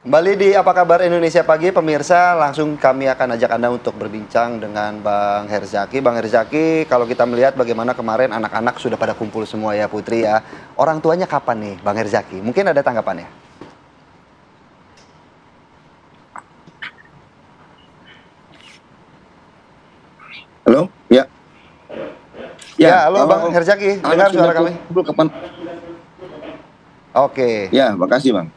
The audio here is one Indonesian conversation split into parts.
Kembali di Apa Kabar Indonesia Pagi, pemirsa, langsung kami akan ajak Anda untuk berbincang dengan Bang Herzaki. Bang Herzaki, kalau kita melihat bagaimana kemarin anak-anak sudah pada kumpul semua ya Putri ya. Orang tuanya kapan nih Bang Herzaki? Mungkin ada tanggapannya? Halo, ya, Ya, ya. halo Bang Kalau Herzaki, anak dengar sudah suara kami? kumpul kapan? Oke. Ya, makasih bang.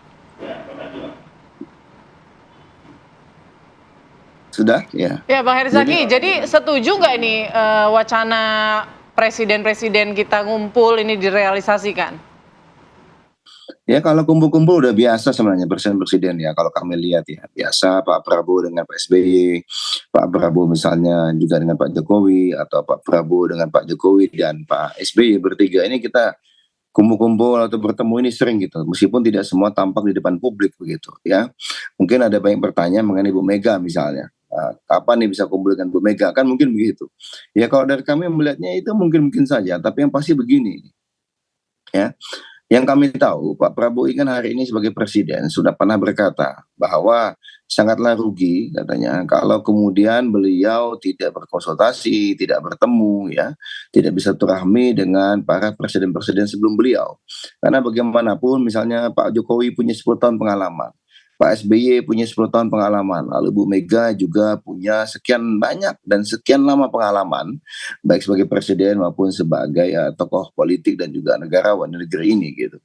Sudah, ya. Ya Bang Jadi, Herzaki, jadi setuju nggak ini wacana presiden-presiden kita ngumpul ini direalisasikan? ya kalau kumpul-kumpul udah biasa sebenarnya presiden-presiden ya. Kalau kami lihat ya, biasa Pak Prabowo dengan Pak SBY, Pak Prabowo misalnya juga dengan Pak Jokowi, atau Pak Prabowo dengan Pak Jokowi dan Pak SBY bertiga ini kita kumpul-kumpul atau bertemu ini sering gitu, meskipun tidak semua tampak di depan publik begitu ya. Mungkin ada banyak pertanyaan mengenai Bu Mega misalnya. Kapan nih bisa kumpul dengan Bu Mega, kan mungkin begitu. Ya kalau dari kami melihatnya itu mungkin-mungkin saja, tapi yang pasti begini ya. Yang kami tahu Pak Prabowo kan hari ini sebagai presiden sudah pernah berkata bahwa sangatlah rugi katanya kalau kemudian beliau tidak berkonsultasi, tidak bertemu ya, tidak bisa turahmi dengan para presiden-presiden sebelum beliau. Karena bagaimanapun misalnya Pak Jokowi punya 10 tahun pengalaman, Pak SBY punya 10 tahun pengalaman, lalu Bu Mega juga punya sekian banyak dan sekian lama pengalaman baik sebagai presiden maupun sebagai tokoh politik dan juga negarawan di negeri ini gitu.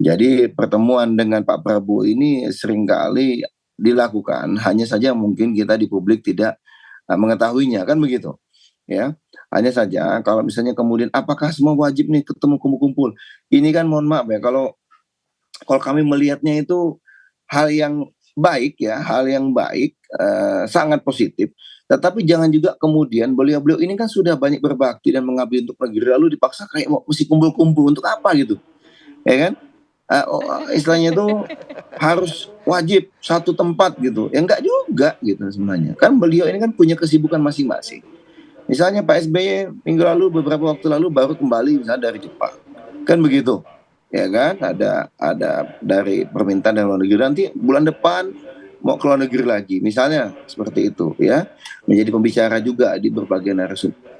Jadi pertemuan dengan Pak Prabowo ini seringkali dilakukan, hanya saja mungkin kita di publik tidak mengetahuinya, kan begitu ya. Hanya saja kalau misalnya kemudian apakah semua wajib nih ketemu kumpul-kumpul, ini kan mohon maaf ya, kalau kalau kami melihatnya itu hal yang baik ya, hal yang baik, sangat positif. Tetapi jangan juga kemudian beliau-beliau ini kan sudah banyak berbakti dan mengabdi untuk negeri, lalu dipaksa kayak mau mesti kumpul-kumpul untuk apa gitu, ya kan? Istilahnya itu harus wajib satu tempat gitu, ya enggak juga gitu sebenarnya. Kan beliau ini kan punya kesibukan masing-masing. Misalnya Pak SBY minggu lalu, beberapa waktu lalu baru kembali misalnya dari Jepang, kan begitu, ya kan? Ada dari permintaan dari luar negeri, nanti bulan depan mau ke luar negeri lagi, misalnya seperti itu ya, menjadi pembicara juga di berbagai narasumber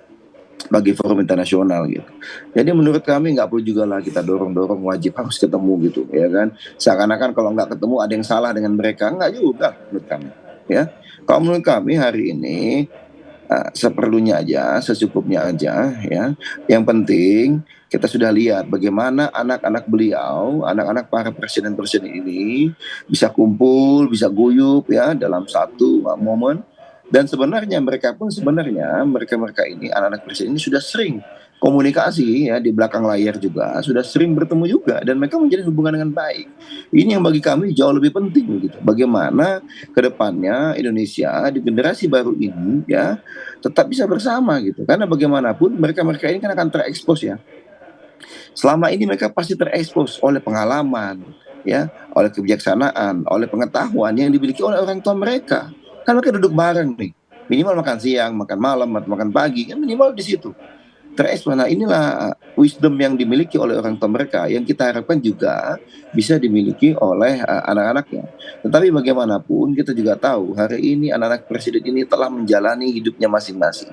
bagi forum internasional gitu. Jadi menurut kami nggak perlu juga lah kita dorong-dorong wajib harus ketemu gitu, ya kan? Seakan-akan kalau nggak ketemu ada yang salah dengan mereka, nggak juga menurut kami. Ya, kalau menurut kami hari ini seperlunya aja, secukupnya aja ya. Yang penting kita sudah lihat bagaimana anak-anak beliau, anak-anak para presiden-presiden ini bisa kumpul, bisa guyup ya dalam satu momen. Dan sebenarnya mereka pun sebenarnya mereka-mereka ini anak-anak presiden ini sudah sering komunikasi ya di belakang layar juga, sudah sering bertemu juga dan mereka menjalin hubungan dengan baik. Ini yang bagi kami jauh lebih penting gitu. Bagaimana kedepannya Indonesia di generasi baru ini ya tetap bisa bersama gitu, karena bagaimanapun mereka-mereka ini kan akan terekspos ya, selama ini mereka pasti terekspos oleh pengalaman ya, oleh kebijaksanaan, oleh pengetahuan yang dimiliki oleh orang tua mereka, kan mereka duduk bareng nih, minimal makan siang, makan malam, makan pagi, kan minimal di situ terekspos. Nah inilah wisdom yang dimiliki oleh orang tua mereka yang kita harapkan juga bisa dimiliki oleh anak-anaknya. Tetapi bagaimanapun kita juga tahu hari ini anak-anak presiden ini telah menjalani hidupnya masing-masing.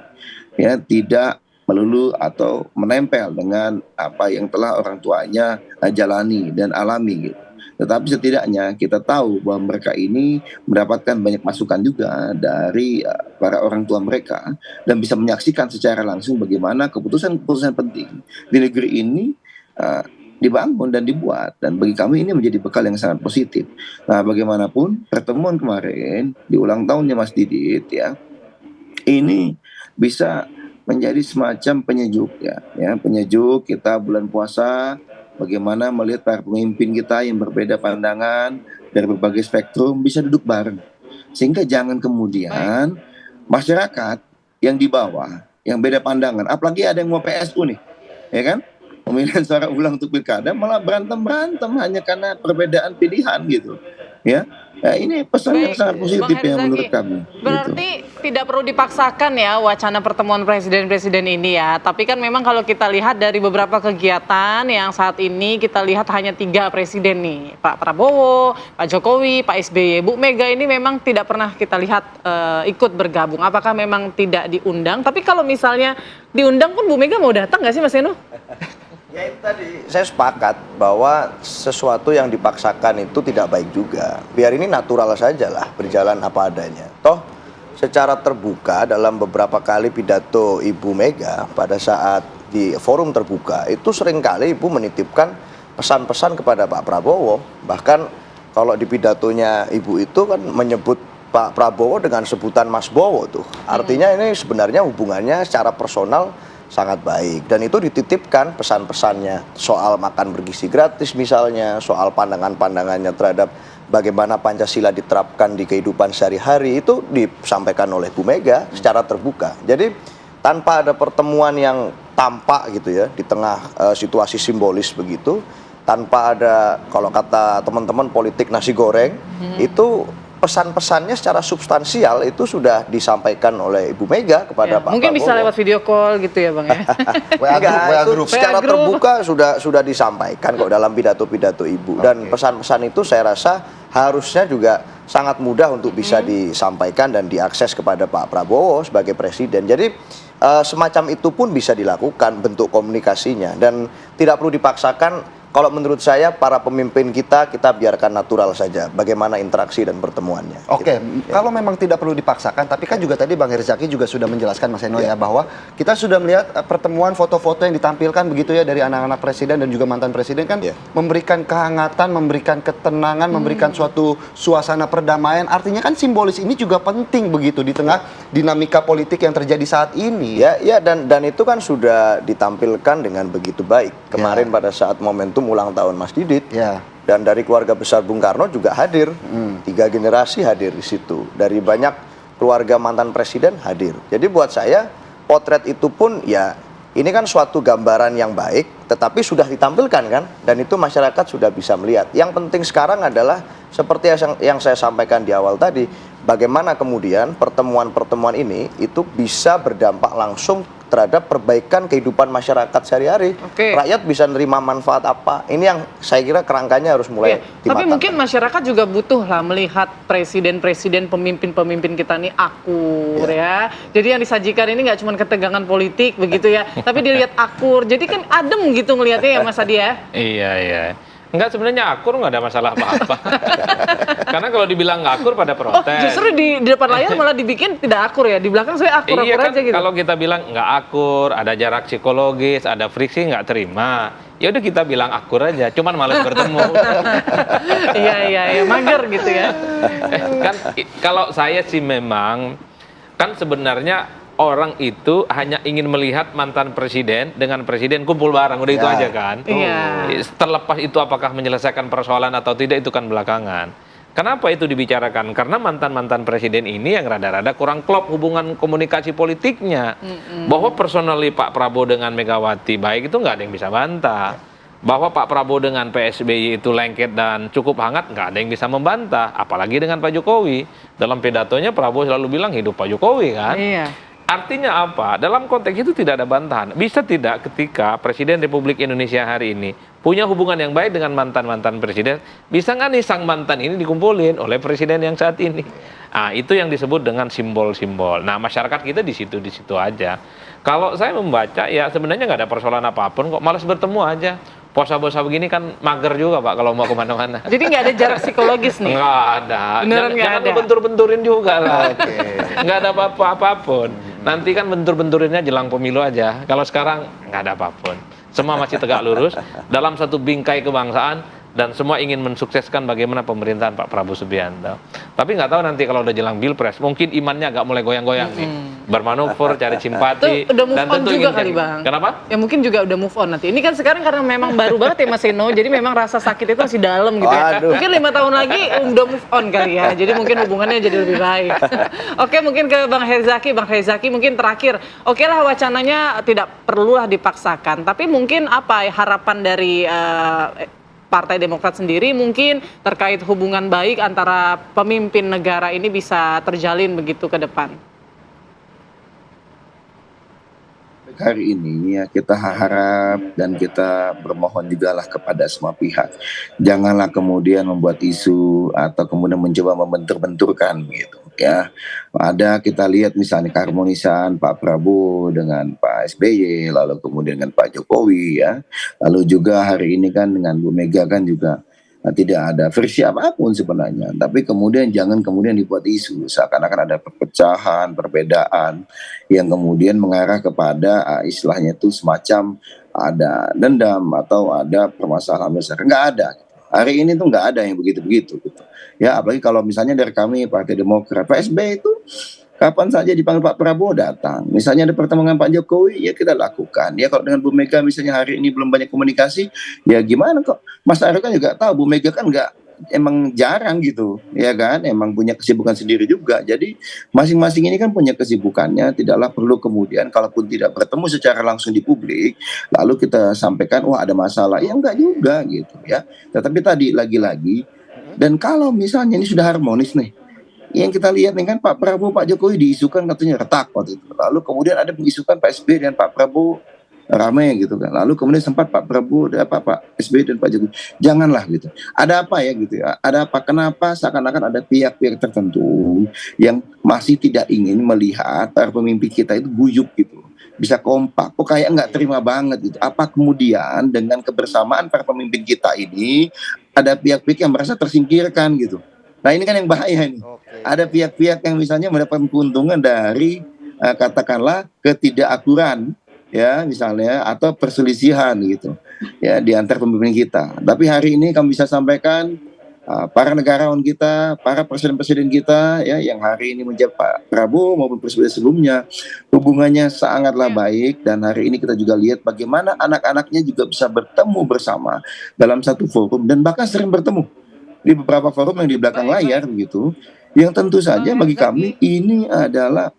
Ya, tidak melulu atau menempel dengan apa yang telah orang tuanya jalani dan alami gitu. Tetapi setidaknya kita tahu bahwa mereka ini mendapatkan banyak masukan juga dari para orang tua mereka dan bisa menyaksikan secara langsung bagaimana keputusan-keputusan penting di negeri ini uh, dibangun dan dibuat, dan bagi kami ini menjadi bekal yang sangat positif. Nah, bagaimanapun pertemuan kemarin di ulang tahunnya Mas Didit ya, ini bisa menjadi semacam penyejuk ya penyejuk kita bulan puasa, bagaimana melihat para pemimpin kita yang berbeda pandangan dari berbagai spektrum bisa duduk bareng, sehingga jangan Baik. kemudian masyarakat yang di bawah yang beda pandangan, apalagi ada yang mau PSU nih, ya kan, pemilihan suara ulang untuk pilkada malah berantem berantem hanya karena perbedaan pilihan gitu ya. Ya, ini pesan yang Baik, sangat positif Bang ya Herzaki. menurut kami. Gitu. Berarti tidak perlu dipaksakan ya wacana pertemuan presiden-presiden ini ya. Tapi kan memang kalau kita lihat dari beberapa kegiatan yang saat ini kita lihat hanya 3 presiden nih. Pak Prabowo, Pak Jokowi, Pak SBY. Bu Mega ini memang tidak pernah kita lihat ikut bergabung. Apakah memang tidak diundang? Tapi kalau misalnya diundang pun Bu Mega mau datang nggak sih Mas Eno? Ya itu tadi, saya sepakat bahwa sesuatu yang dipaksakan itu tidak baik juga. Biar ini natural saja lah, berjalan apa adanya. Toh secara terbuka dalam beberapa kali pidato Ibu Mega pada saat di forum terbuka, itu seringkali Ibu menitipkan pesan-pesan kepada Pak Prabowo. Bahkan kalau di pidatonya Ibu itu kan menyebut Pak Prabowo dengan sebutan Mas Bowo tuh. Artinya ini sebenarnya hubungannya secara personal sangat baik, dan itu dititipkan pesan-pesannya soal makan bergizi gratis misalnya, soal pandangan-pandangannya terhadap bagaimana Pancasila diterapkan di kehidupan sehari-hari, itu disampaikan oleh Bu Mega secara terbuka. Jadi tanpa ada pertemuan yang tampak gitu ya di tengah situasi simbolis begitu, tanpa ada, kalau kata teman-teman politik, nasi goreng, itu pesan-pesannya secara substansial itu sudah disampaikan oleh Ibu Mega kepada Ya, Pak mungkin Prabowo. bisa lewat video call gitu ya Bang ya. Enggak, itu secara WA group. terbuka sudah disampaikan kok dalam pidato-pidato Ibu. Dan pesan-pesan itu saya rasa harusnya juga sangat mudah untuk bisa disampaikan dan diakses kepada Pak Prabowo sebagai presiden. Jadi semacam itu pun bisa dilakukan bentuk komunikasinya, dan tidak perlu dipaksakan. Kalau menurut saya para pemimpin kita biarkan natural saja bagaimana interaksi dan pertemuannya. Oke, Gitu. kalau memang tidak perlu dipaksakan, tapi kan juga tadi Bang Herzaki juga sudah menjelaskan Mas Eno ya bahwa kita sudah melihat pertemuan foto-foto yang ditampilkan begitu ya dari anak-anak presiden dan juga mantan presiden kan memberikan kehangatan, memberikan ketenangan, memberikan suatu suasana perdamaian. Artinya kan simbolis ini juga penting begitu di tengah dinamika politik yang terjadi saat ini. Ya, dan itu kan sudah ditampilkan dengan begitu baik. Kemarin pada saat momentum ulang tahun Mas Didit, Ya. dan dari keluarga besar Bung Karno juga hadir, 3 generasi hadir di situ, dari banyak keluarga mantan presiden hadir. Jadi buat saya potret itu pun ya ini kan suatu gambaran yang baik, tetapi sudah ditampilkan kan, dan itu masyarakat sudah bisa melihat. Yang penting sekarang adalah seperti yang saya sampaikan di awal tadi, bagaimana kemudian pertemuan-pertemuan ini itu bisa berdampak langsung terhadap perbaikan kehidupan masyarakat sehari-hari. Oke. Rakyat bisa nerima manfaat apa? Ini yang saya kira kerangkanya harus mulai Iya, tapi dimatangkan. mungkin masyarakat juga butuh lah melihat presiden-presiden, pemimpin-pemimpin kita nih akur ya. Jadi yang disajikan ini nggak cuma ketegangan politik begitu ya, tapi dilihat akur. Jadi kan adem gitu ngelihatnya ya Mas Adi ya. Iya, iya. Enggak, sebenarnya akur nggak ada masalah apa-apa. Karena kalau dibilang nggak akur pada Oh, protes. justru di depan layar malah dibikin tidak akur ya. Di belakang saya akur-akur Iya kan, aja gitu. kalau kita bilang nggak akur, ada jarak psikologis, ada friksi, nggak terima. Ya udah kita bilang akur aja, cuman malas bertemu. Iya, mager gitu ya. Kan kalau saya sih memang, kan sebenarnya orang itu hanya ingin melihat mantan presiden dengan presiden kumpul bareng, udah itu Ya. aja kan. Iya. Terlepas itu apakah menyelesaikan persoalan atau tidak itu kan belakangan. Kenapa itu dibicarakan? Karena mantan-mantan presiden ini yang rada-rada kurang klop hubungan komunikasi politiknya. Bahwa personally Pak Prabowo dengan Megawati baik itu nggak ada yang bisa bantah. Bahwa Pak Prabowo dengan PSBY itu lengket dan cukup hangat, nggak ada yang bisa membantah. Apalagi dengan Pak Jokowi. Dalam pidatonya Prabowo selalu bilang hidup Pak Jokowi kan. Iya. Artinya apa? Dalam konteks itu tidak ada bantahan. Bisa tidak ketika Presiden Republik Indonesia hari ini punya hubungan yang baik dengan mantan-mantan presiden, bisa nggak nih sang mantan ini dikumpulin oleh presiden yang saat ini? Nah, itu yang disebut dengan simbol-simbol. Nah, masyarakat kita di situ aja. Kalau saya membaca, ya sebenarnya nggak ada persoalan apapun kok, malas bertemu aja. Puasa-puasa begini kan mager juga Pak kalau mau kemana-mana. Jadi nggak ada jarak psikologis nih. Nggak ada. Beneran nggak Jangan ada? bentur-benturin juga lah. Nggak ada apapun. Nanti kan bentur-benturinnya jelang pemilu aja. Kalau sekarang nggak ada apapun. Semua masih tegak lurus dalam satu bingkai kebangsaan dan semua ingin mensukseskan bagaimana pemerintahan Pak Prabowo Subianto. Tapi nggak tahu nanti kalau udah jelang Pilpres, mungkin imannya agak mulai goyang-goyang nih. Bermanuver, cari simpati. Tuh udah move dan on tentu juga ingin kali Bang. Kenapa? Ya mungkin juga udah move on nanti. Ini kan sekarang karena memang baru banget ya Mas Eno, jadi memang rasa sakit itu masih dalam gitu ya. Waduh. Mungkin 5 tahun lagi udah move on kali ya. Jadi mungkin hubungannya jadi lebih baik. Oke, mungkin ke Bang Herzaki. Bang Herzaki mungkin terakhir. Oke lah wacananya tidak perlulah dipaksakan. Tapi mungkin apa ya harapan dari Partai Demokrat sendiri mungkin terkait hubungan baik antara pemimpin negara ini bisa terjalin begitu ke depan? Hari ini ya kita harap dan kita bermohon juga lah kepada semua pihak, janganlah kemudian membuat isu atau kemudian mencoba membentur-benturkan gitu ya. Ada kita lihat misalnya keharmonisan Pak Prabowo dengan Pak SBY, lalu kemudian dengan Pak Jokowi ya, lalu juga hari ini kan dengan Bu Mega kan juga tidak ada versi apapun sebenarnya, tapi kemudian jangan kemudian dibuat isu seakan-akan ada perpecahan, perbedaan yang kemudian mengarah kepada istilahnya itu semacam ada dendam atau ada permasalahan besar. Nggak ada. Hari ini tuh nggak ada yang begitu-begitu gitu. Ya, apalagi kalau misalnya dari kami Partai Demokrat, Pak SBY itu kapan saja dipanggil Pak Prabowo datang. Misalnya ada pertemuan Pak Jokowi, ya kita lakukan. Ya kalau dengan Bu Mega misalnya hari ini belum banyak komunikasi, ya gimana kok. Mas Arief kan juga tahu Bu Mega kan nggak, emang jarang gitu, ya kan. Emang punya kesibukan sendiri juga. Jadi masing-masing ini kan punya kesibukannya. Tidaklah perlu kemudian kalaupun tidak bertemu secara langsung di publik, lalu kita sampaikan, wah ada masalah. Ya enggak juga gitu ya. Tetapi tadi lagi-lagi, dan kalau misalnya ini sudah harmonis nih, yang kita lihat nih kan Pak Prabowo, Pak Jokowi diisukan katanya retak waktu itu. Lalu kemudian ada mengisukan Pak SBY dan Pak Prabowo ramai gitu kan. Lalu kemudian sempat Pak Prabowo, Pak SBY dan Pak Jokowi. Janganlah gitu. Ada apa ya gitu ya? Ada apa? Kenapa seakan-akan ada pihak-pihak tertentu yang masih tidak ingin melihat para pemimpin kita itu guyup gitu, bisa kompak. Kok kayak nggak terima banget gitu. Apa kemudian dengan kebersamaan para pemimpin kita ini ada pihak-pihak yang merasa tersingkirkan gitu. Nah ini kan yang bahaya nih. Ada pihak-pihak yang misalnya mendapatkan keuntungan dari katakanlah ketidakakuran ya misalnya atau perselisihan gitu ya di antar pemimpin kita. Tapi hari ini kami bisa sampaikan para negarawan kita, para presiden-presiden kita ya yang hari ini menjadi Pak Prabowo maupun presiden sebelumnya hubungannya sangatlah baik, dan hari ini kita juga lihat bagaimana anak-anaknya juga bisa bertemu bersama dalam satu forum dan bahkan sering bertemu di beberapa forum yang di belakang layar begitu, yang tentu saja bagi kami ini adalah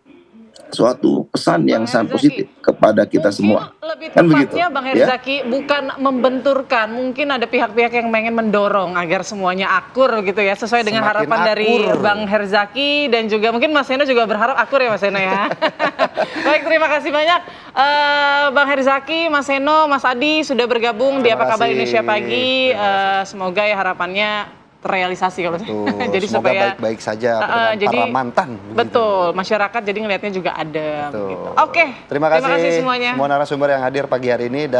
suatu pesan yang sangat positif kepada kita semua. Lebih Kan tepatnya begitu, Bang ya? Herzaki bukan membenturkan, mungkin ada pihak-pihak yang pengen mendorong agar semuanya akur gitu ya, sesuai dengan Semakin harapan dari akur. Bang Herzaki, dan juga mungkin Mas Seno juga berharap akur ya Mas Seno ya. Baik, terima kasih banyak Bang Herzaki, Mas Seno, Mas Adi sudah bergabung di Terima Apa Kabar kasih. Indonesia Pagi. Semoga ya harapannya terrealisasi kalau Tuh, jadi semoga supaya baik-baik saja dengan jadi para mantan. begitu. betul, masyarakat jadi ngelihatnya juga adem Betul. gitu. Oke, Terima kasih semuanya. semua narasumber yang hadir pagi hari ini dan